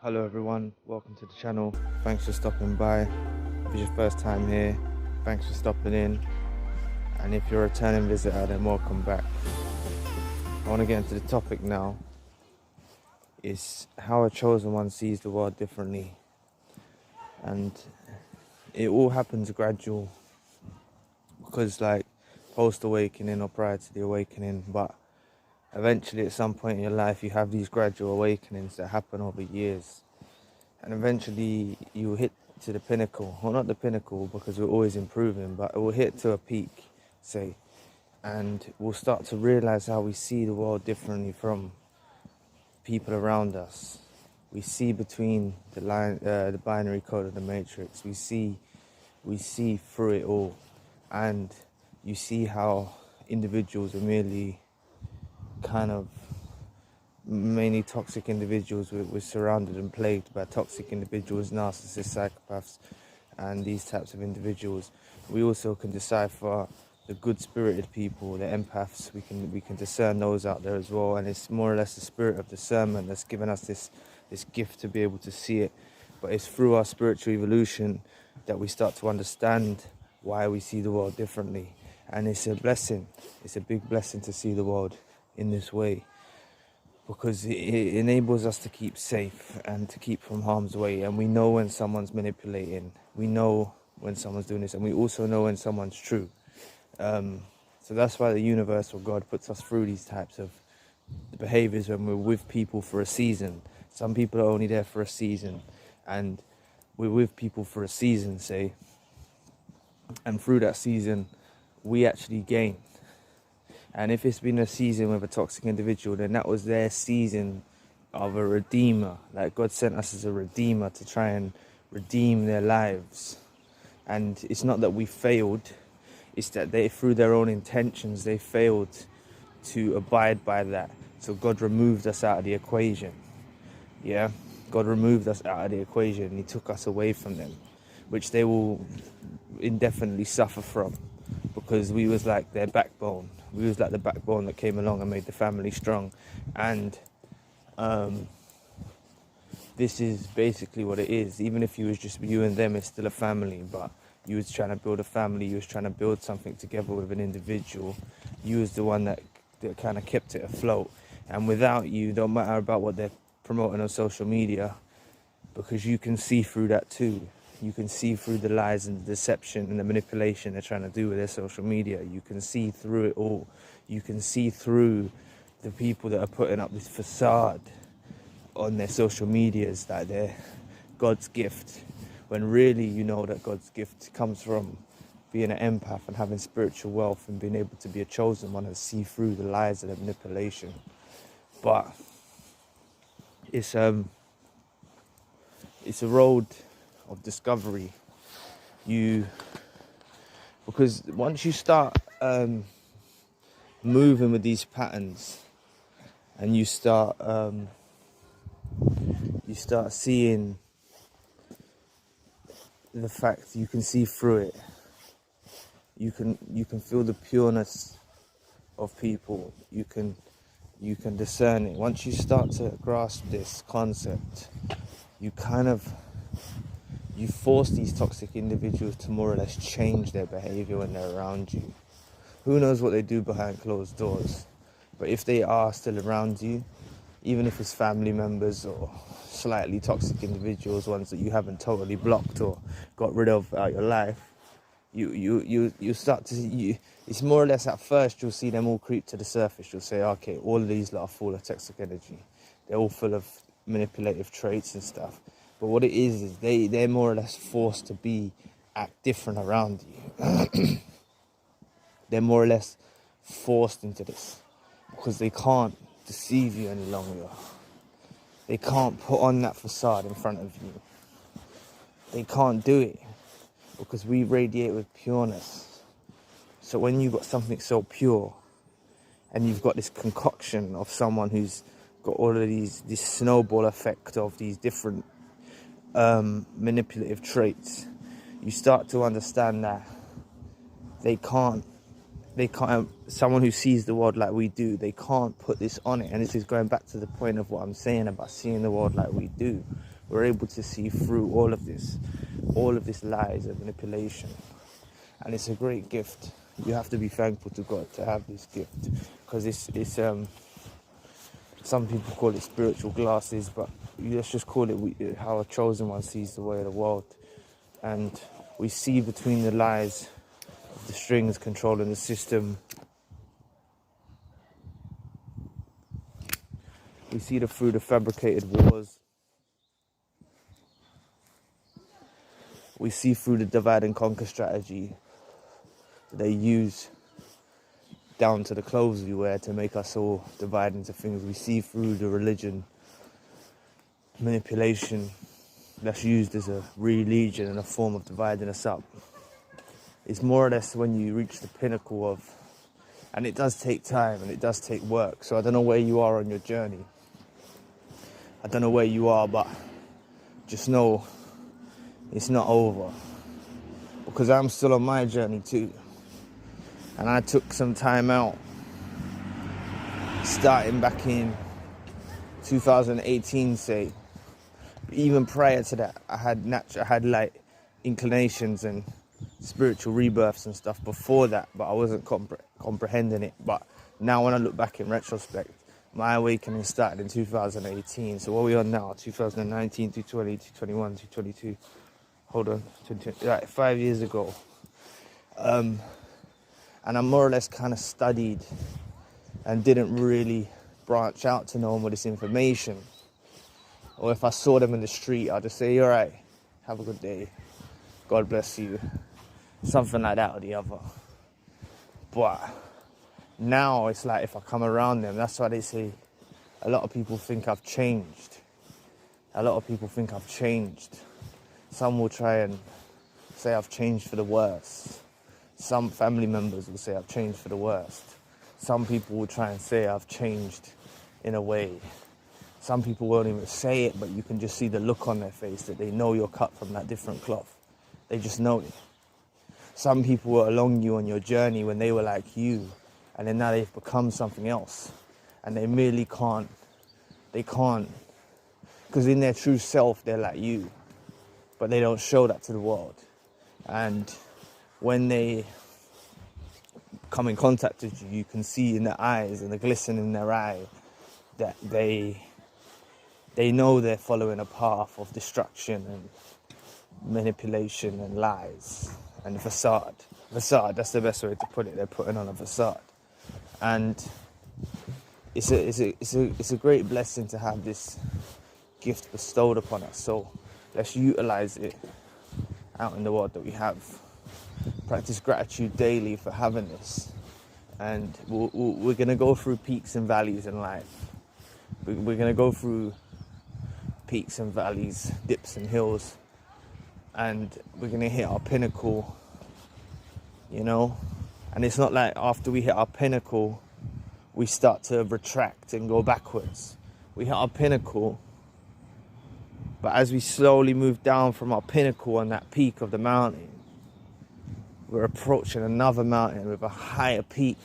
Hello everyone, welcome to the channel. Thanks for stopping by. If it's your first time here, thanks for stopping in. And if you're a returning visitor, then welcome back. I want to get into the topic now. Is how a chosen one sees the world differently. And it all happens gradual. Because like post-awakening or prior to the awakening, but eventually at some point in your life you have these gradual awakenings that happen over years. And eventually you will hit to the pinnacle. Well, not the pinnacle because we're always improving, but it will hit to a peak, say. And we'll start to realize how we see the world differently from people around us. We see between the binary code of the matrix. We see through it all. And you see how individuals are merely kind of mainly toxic individuals. We're surrounded and plagued by toxic individuals, narcissists, psychopaths, and these types of individuals. We also can decipher the good-spirited people, the empaths. We can discern those out there as well, and it's more or less the spirit of discernment that's given us this gift to be able to see it. But it's through our spiritual evolution that we start to understand why we see the world differently, and it's a blessing. It's a big blessing to see the world in this way, because it enables us to keep safe and to keep from harm's way. And we know when someone's manipulating, we know when someone's doing this, and we also know when someone's true. So that's why the universe or God puts us through these types of behaviors when we're with people for a season. Some people are only there for a season, and we're with people for a season, say, and through that season we actually gain. And if it's been a season with a toxic individual, then that was their season of a redeemer. Like God sent us as a redeemer to try and redeem their lives. And it's not that we failed, it's that they, through their own intentions, they failed to abide by that. So God removed us out of the equation. Yeah, God removed us out of the equation and He took us away from them, which they will indefinitely suffer from, because we was like their backbone. We was like the backbone that came along and made the family strong. And this is basically what it is. Even if you was just you and them, it's still a family. But you was trying to build a family. You was trying to build something together with an individual. You was the one that kind of kept it afloat. And without you, don't matter about what they're promoting on social media, because you can see through that too. You can see through the lies and the deception and the manipulation they're trying to do with their social media. You can see through it all. You can see through the people that are putting up this facade on their social medias that they're God's gift, when really you know that God's gift comes from being an empath and having spiritual wealth and being able to be a chosen one and see through the lies and the manipulation. But it's a road of discovery. Because once you start moving with these patterns, and you start seeing the fact, you can see through it. You can feel the pureness of people. You can discern it. Once you start to grasp this concept, you force these toxic individuals to more or less change their behavior when they're around you. Who knows what they do behind closed doors? But if they are still around you, even if it's family members or slightly toxic individuals, ones that you haven't totally blocked or got rid of out your life, you start to see, it's more or less at first you'll see them all creep to the surface. You'll say, okay, all of these lot are full of toxic energy. They're all full of manipulative traits and stuff. But what it is they're more or less forced to act different around you. They're more or less forced into this because they can't deceive you any longer. They can't put on that facade in front of you. They can't do it because we radiate with pureness. So when you've got something so pure and you've got this concoction of someone who's got all of this snowball effect of these different manipulative traits, you start to understand that they can't they can't, someone who sees the world like we do, they can't put this on it. And this is going back to the point of what I'm saying about seeing the world like we do. We're able to see through all of this lies and manipulation. And it's a great gift. You have to be thankful to God to have this gift, because it's some people call it spiritual glasses, but let's just call it how a chosen one sees the way of the world. And we see between the lies of the strings controlling the system. We see through the fabricated wars. We see through the divide and conquer strategy that they use down to the clothes we wear to make us all divide into things. We see through the religion manipulation that's used as a religion and a form of dividing us up. It's more or less when you reach the pinnacle of, and it does take time and it does take work. So I don't know where you are on your journey. I don't know where you are, but just know it's not over, because I'm still on my journey too. And I took some time out, starting back in 2018, say. Even prior to that, I had like inclinations and spiritual rebirths and stuff before that, but I wasn't comprehending it. But now when I look back in retrospect, my awakening started in 2018. So what are we on now? 2019, 220, 221, 222. Hold on, like 5 years ago. And I more or less kind of studied and didn't really branch out to know more this information. Or if I saw them in the street, I'd just say, all right, have a good day. God bless you. Something like that or the other. But now it's like if I come around them, that's why they say a lot of people think I've changed. A lot of people think I've changed. Some will try and say I've changed for the worse. Some family members will say I've changed for the worst. Some people will try and say I've changed in a way. Some people won't even say it, but you can just see the look on their face that they know you're cut from that different cloth. They just know it. Some people were along you on your journey when they were like you, and then now they've become something else. And they merely can't, because in their true self, they're like you, but they don't show that to the world. And when they come in contact with you, you can see in their eyes and the glisten in their eye that they know they're following a path of destruction and manipulation and lies and facade. Facade, that's the best way to put it. They're putting on a facade. And it's a great blessing to have this gift bestowed upon us. So let's utilize it out in the world that we have. Practice gratitude daily for having this. And we're going to go through peaks and valleys in life. We're going to go through peaks and valleys, dips and hills. And we're going to hit our pinnacle, you know. And it's not like after we hit our pinnacle, we start to retract and go backwards. We hit our pinnacle. But as we slowly move down from our pinnacle on that peak of the mountain, we're approaching another mountain with a higher peak.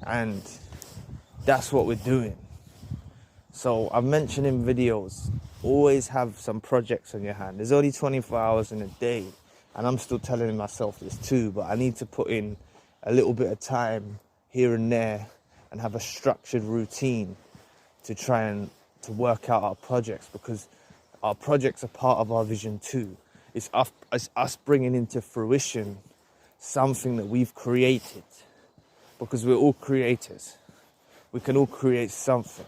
And that's what we're doing. So I've mentioned in videos, always have some projects on your hand. There's only 24 hours in a day. And I'm still telling myself this too, but I need to put in a little bit of time here and there and have a structured routine to try and to work out our projects, because our projects are part of our vision too. It's us bringing into fruition something that we've created, because we're all creators. We can all create something.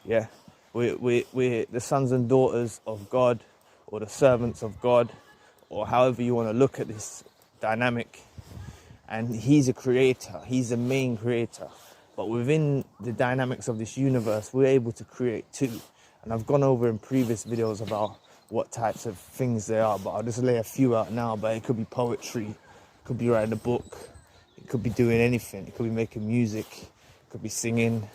Yeah, we're the sons and daughters of God, or the servants of God, or however you want to look at this dynamic. And he's a creator. He's the main creator. But within the dynamics of this universe, we're able to create too. And I've gone over in previous videos about what types of things they are, but I'll just lay a few out now. But it could be poetry, it could be writing a book, it could be doing anything. It could be making music, it could be singing.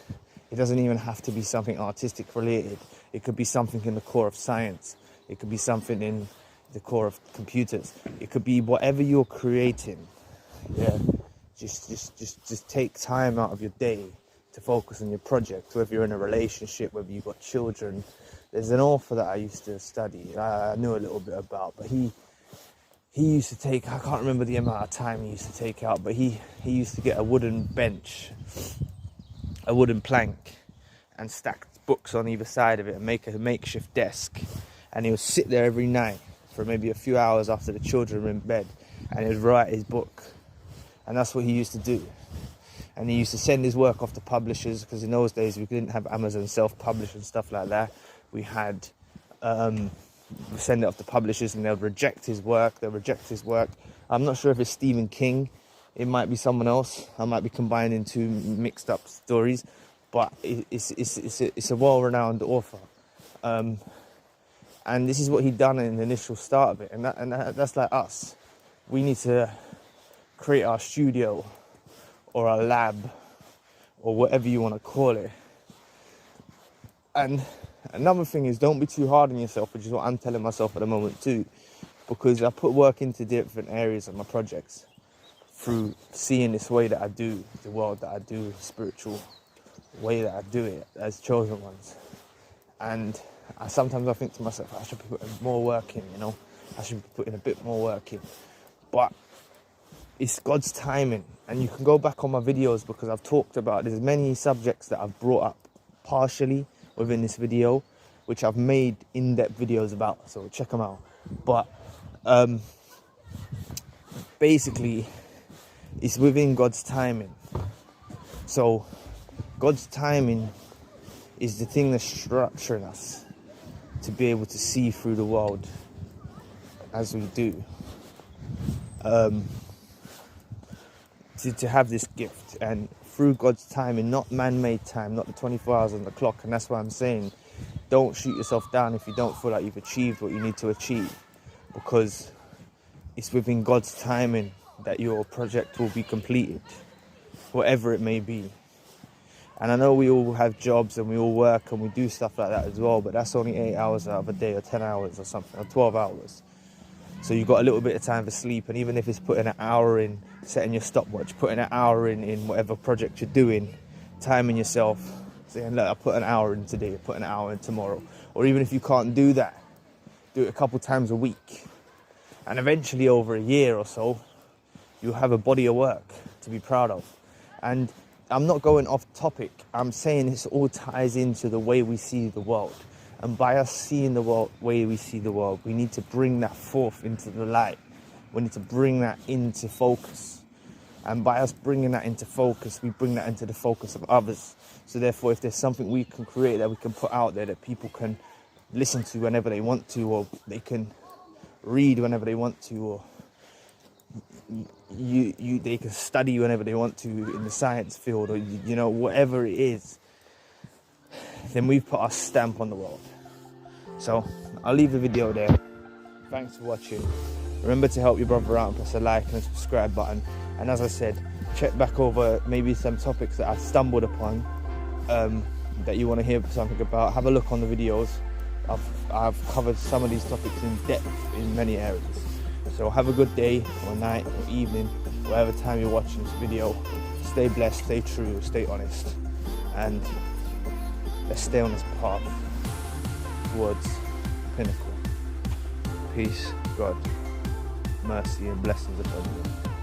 It doesn't even have to be something artistic related. It could be something in the core of science. It could be something in the core of computers. It could be whatever you're creating. Yeah, just take time out of your day to focus on your project, whether you're in a relationship, whether you've got children. There's an author that I used to study, I knew a little bit about, but he used to take, I can't remember the amount of time he used to take out, but he used to get a wooden bench, a wooden plank, and stack books on either side of it and make a makeshift desk. And he would sit there every night for maybe a few hours after the children were in bed, and he would write his book. And that's what he used to do. And he used to send his work off to publishers, because in those days we didn't have Amazon self-publish and stuff like that. We had, we send it off to publishers and they'll reject his work. I'm not sure if it's Stephen King. It might be someone else. I might be combining two mixed up stories, but it's a well-renowned author. And this is what he'd done in the initial start of it. And that's like us. We need to create our studio or our lab or whatever you want to call it. And another thing is, don't be too hard on yourself, which is what I'm telling myself at the moment too, because I put work into different areas of my projects through seeing this way that I do the world, that I do the spiritual way that I do it as chosen ones. And sometimes I think to myself, I should be putting more work in, I should be putting a bit more work in. But it's God's timing, and you can go back on my videos, because I've talked about, there's many subjects that I've brought up partially within this video, which I've made in-depth videos about, so check them out. But basically it's within God's timing. So God's timing is the thing that's structuring us to be able to see through the world as we do, to have this gift, and through God's timing, not man-made time, not the 24 hours on the clock. And that's why I'm saying, don't shoot yourself down if you don't feel like you've achieved what you need to achieve, because it's within God's timing that your project will be completed, whatever it may be. And I know we all have jobs and we all work and we do stuff like that as well, but that's only 8 hours out of a day, or 10 hours or something, or 12 hours. So you've got a little bit of time for sleep, and even if it's putting an hour in, setting your stopwatch, putting an hour in whatever project you're doing, timing yourself, saying, look, I put an hour in today, I put an hour in tomorrow. Or even if you can't do that, do it a couple times a week. And eventually over a year or so, you'll have a body of work to be proud of. And I'm not going off topic, I'm saying this all ties into the way we see the world. And by us seeing the world, way we see the world, we need to bring that forth into the light. We need to bring that into focus. And by us bringing that into focus, we bring that into the focus of others. So therefore, if there's something we can create that we can put out there that people can listen to whenever they want to, or they can read whenever they want to, or they can study whenever they want to in the science field, or whatever it is, then we've put our stamp on the world. So I'll leave the video there. Thanks for watching. Remember to help your brother out and press a like and a subscribe button. And as I said, check back over maybe some topics that I stumbled upon that you want to hear something about. Have a look on the videos. I've covered some of these topics in depth in many areas. So have a good day or night or evening, whatever time you're watching this video. Stay blessed, stay true, stay honest, and let's stay on this path towards pinnacle. Peace, God, mercy and blessings upon you.